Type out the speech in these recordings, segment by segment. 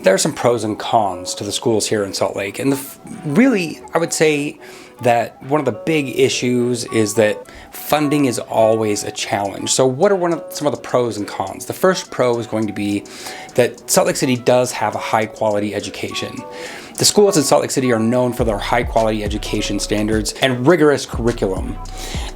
There are some pros and cons to the schools here in Salt Lake, and really, I would say that one of the big issues is that funding is always a challenge. So what are some of the pros and cons? The first pro is going to be that Salt Lake City does have a high quality education. The schools in Salt Lake City are known for their high quality education standards and rigorous curriculum.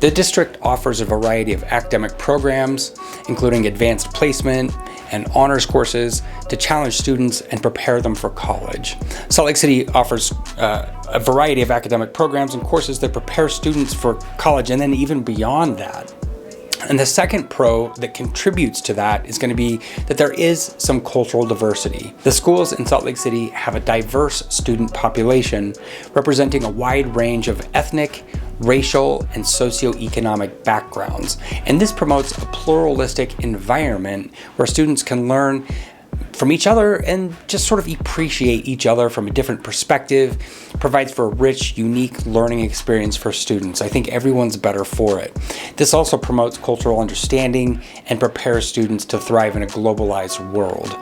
The district offers a variety of academic programs, including advanced placement and honors courses to challenge students and prepare them for college. Salt Lake City offers a variety of academic programs and courses that prepare students for college and then even beyond that. And the second pro that contributes to that is going to be that there is some cultural diversity. The schools in Salt Lake City have a diverse student population representing a wide range of ethnic, racial, and socioeconomic backgrounds. And this promotes a pluralistic environment where students can learn from each other and just sort of appreciate each other from a different perspective. Provides for a rich, unique learning experience for students. I think everyone's better for it. This also promotes cultural understanding and prepares students to thrive in a globalized world.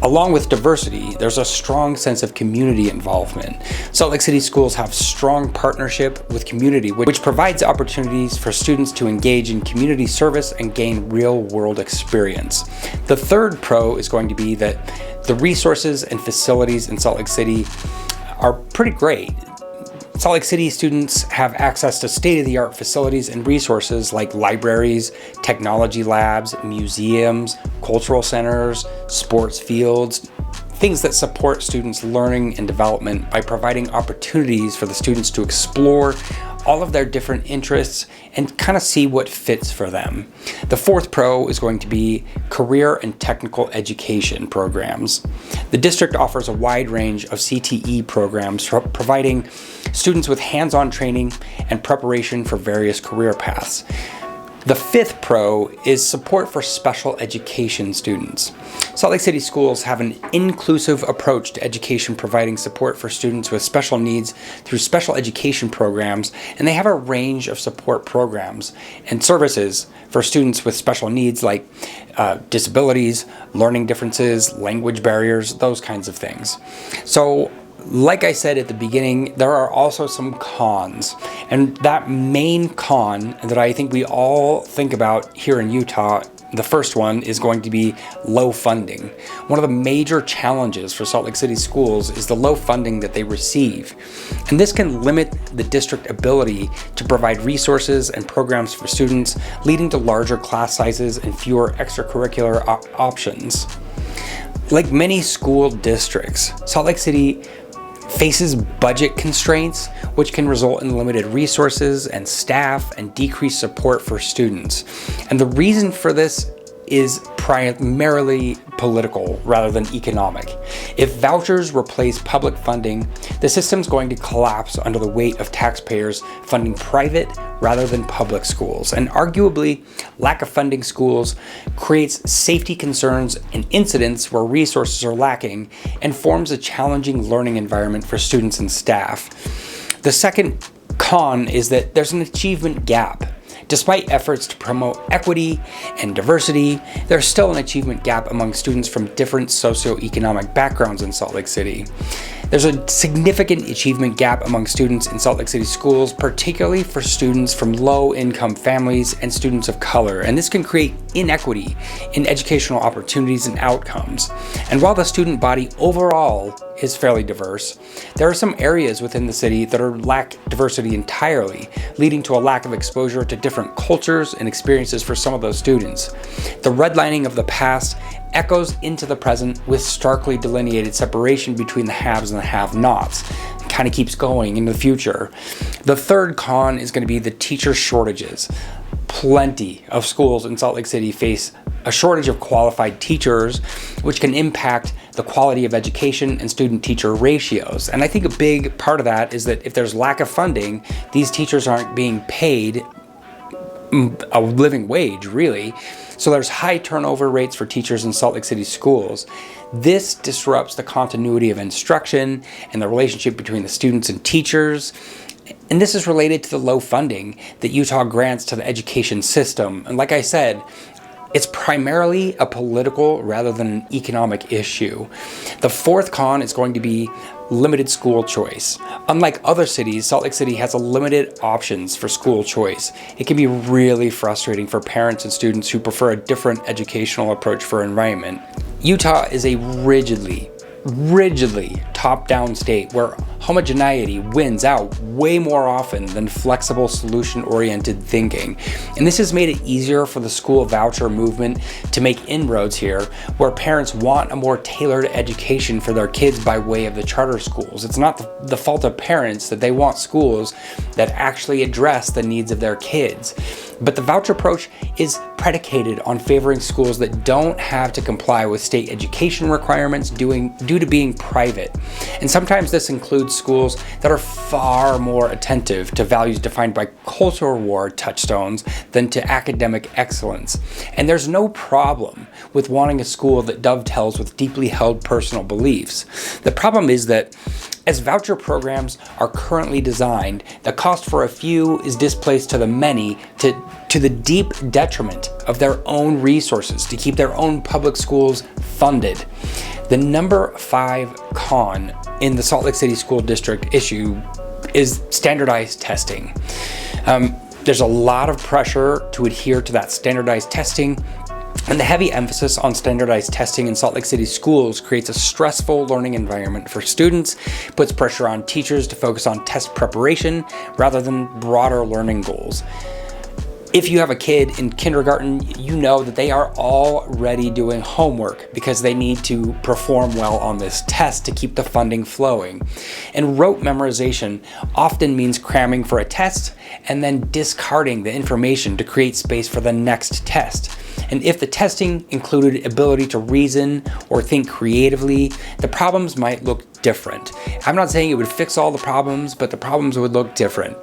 Along with diversity, there's a strong sense of community involvement. Salt Lake City schools have strong partnership with community, which provides opportunities for students to engage in community service and gain real-world experience. The third pro is going to be that the resources and facilities in Salt Lake City are pretty great. Salt Lake City students have access to state-of-the-art facilities and resources like libraries, technology labs, museums, cultural centers, sports fields, things that support students' learning and development by providing opportunities for the students to explore all of their different interests and kind of see what fits for them. The fourth pro is going to be career and technical education programs. The district offers a wide range of CTE programs providing students with hands-on training and preparation for various career paths. The fifth pro is support for special education students. Salt Lake City schools have an inclusive approach to education, providing support for students with special needs through special education programs, and they have a range of support programs and services for students with special needs like disabilities, learning differences, language barriers, those kinds of things. So, like I said at the beginning, there are also some cons. And that main con that I think we all think about here in Utah, the first one is going to be low funding. One of the major challenges for Salt Lake City schools is the low funding that they receive. And this can limit the district's ability to provide resources and programs for students, leading to larger class sizes and fewer extracurricular options. Like many school districts, Salt Lake City faces budget constraints, which can result in limited resources and staff and decreased support for students. And the reason for this is primarily political rather than economic. If vouchers replace public funding, the system's going to collapse under the weight of taxpayers funding private rather than public schools. And arguably, lack of funding schools creates safety concerns and incidents where resources are lacking and forms a challenging learning environment for students and staff. The second con is that there's an achievement gap. Despite efforts to promote equity and diversity, there's still an achievement gap among students from different socioeconomic backgrounds in Salt Lake City. There's a significant achievement gap among students in Salt Lake City schools, particularly for students from low-income families and students of color, and this can create inequity in educational opportunities and outcomes. And while the student body overall is fairly diverse, there are some areas within the city that lack diversity entirely, leading to a lack of exposure to different cultures and experiences for some of those students. The redlining of the past echoes into the present with starkly delineated separation between the haves and the have-nots. It kind of keeps going into the future. The third con is going to be the teacher shortages. Plenty of schools in Salt Lake City face a shortage of qualified teachers, which can impact the quality of education and student-teacher ratios. And I think a big part of that is that if there's lack of funding, these teachers aren't being paid a living wage, really. So there's high turnover rates for teachers in Salt Lake City schools. This disrupts the continuity of instruction and the relationship between the students and teachers. And this is related to the low funding that Utah grants to the education system. And like I said, It's primarily a political rather than an economic issue. The fourth con is going to be limited school choice. Unlike other cities, Salt Lake City has a limited options for school choice. It can be really frustrating for parents and students who prefer a different educational approach for environment. Utah is a rigidly top-down state where homogeneity wins out way more often than flexible solution-oriented thinking. And this has made it easier for the school voucher movement to make inroads here, where parents want a more tailored education for their kids by way of the charter schools. It's not the fault of parents that they want schools that actually address the needs of their kids. But the voucher approach is predicated on favoring schools that don't have to comply with state education requirements due to being private. And sometimes this includes schools that are far more attentive to values defined by cultural war touchstones than to academic excellence. And there's no problem with wanting a school that dovetails with deeply held personal beliefs. The problem is that as voucher programs are currently designed, the cost for a few is displaced to the many to the deep detriment of their own resources to keep their own public schools funded. The number 5 con in the Salt Lake City School District issue is standardized testing. There's a lot of pressure to adhere to that standardized testing, and the heavy emphasis on standardized testing in Salt Lake City schools creates a stressful learning environment for students, puts pressure on teachers to focus on test preparation rather than broader learning goals. If you have a kid in kindergarten, you know that they are already doing homework because they need to perform well on this test to keep the funding flowing. And rote memorization often means cramming for a test and then discarding the information to create space for the next test. And if the testing included ability to reason or think creatively, the problems might look different. I'm not saying it would fix all the problems, but the problems would look different.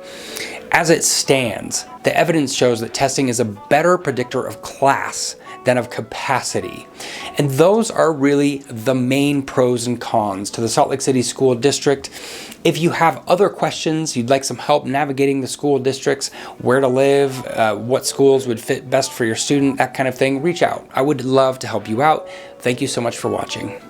As it stands, the evidence shows that testing is a better predictor of class than of capacity. And those are really the main pros and cons to the Salt Lake City School District. If you have other questions, you'd like some help navigating the school districts, where to live, what schools would fit best for your student, that kind of thing, reach out. I would love to help you out. Thank you so much for watching.